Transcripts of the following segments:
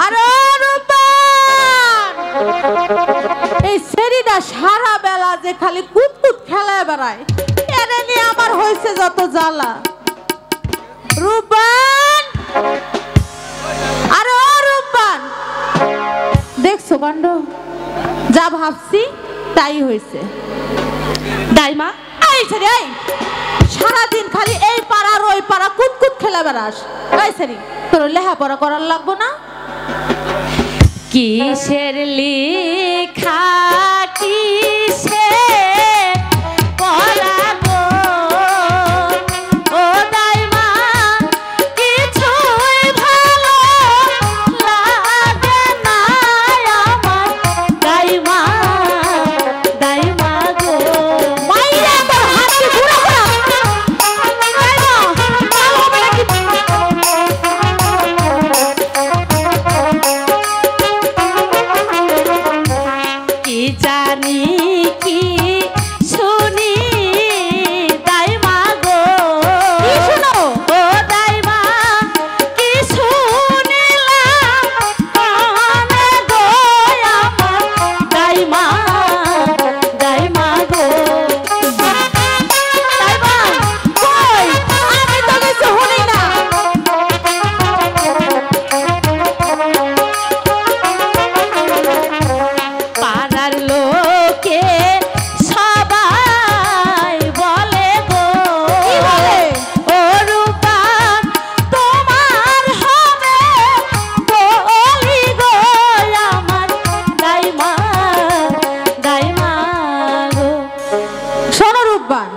আরে এই সেরিটা সারা বেলা যে খালি কুতকুত খেলায় বেড়ায়, এরে নিয়ে আমার হয়েছে যত জ্বালা। রূপবান, আরে ও রূপবান, দেখছো কাণ্ড? যা ভাবছি তাই হয়েছে। দাইমা এই সেরি, এই সারাদিন খালি এই পাড়ার ওই পাড়া কুতকুত খেলা বেড়াস। এই সেরি, তোর লেখাপড়া করার লাগবো না? কিসের লেখা কিসে পড়াবো ও দাইমা, কিছুই ভালো লাগে না আমার দাইমা, দাইমা গো। মাইয়া তোর হাতে ঘুরা কি জানি কি শুনি দাইমা গো, কি শুনো? ও দাইমা কি শুনিলাম কানে গো আমার দাইমা, দাইমা গো। দাইমা কই, আমি তো কিছু শুনি না। পাড়ার লোকে সবাই বলে গো, কি বলে? ও রূপবান তোমার হবে বলি গো আমার দাইমা, দাইমা গো। শোনো রূপবান,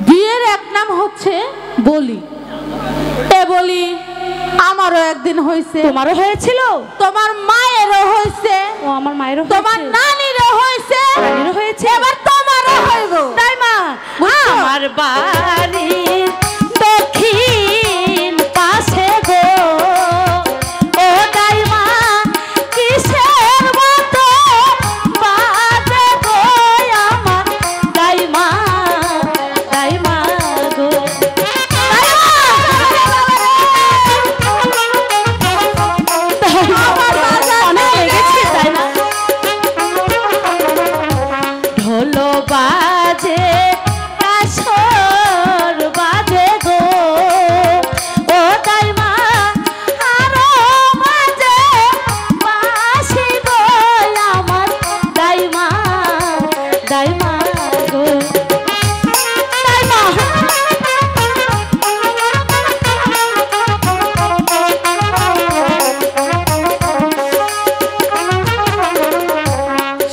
বিয়ের এক নাম হচ্ছে বলি। এ বলি আমারও একদিন হয়েছে, তোমারও হয়েছিল? তোমার মায়েরও হয়েছে, ও আমার মায়েরও তোমার হয়েছে? নানিরও হয়েছে, নানিরও হয়েছে? এবার তোমারও হইব। দাইমা আমার বাড়ি দক্ষিণ পাশে গো, ও দাইমা কিসের মতো বাজে গো আমার দাইমা, দাইমা গো। আমার বাজার অনেক লেগেছে তাই না? ঢোলো বাজে কাসর বাজে গো, ও দাইমা আরো বাজে বাঁশি গো আমার দাইমা, দাইমা গো। দাইমা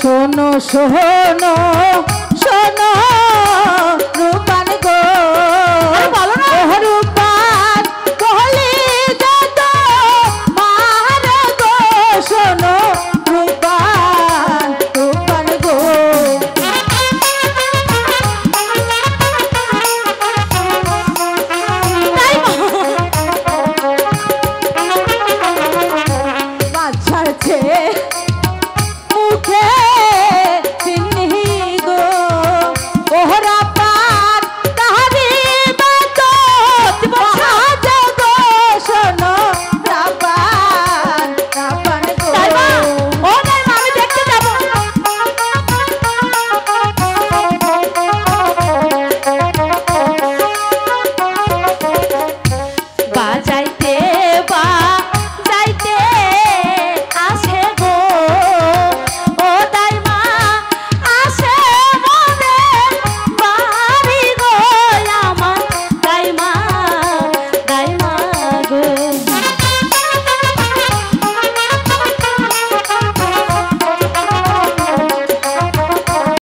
শোনো শোনো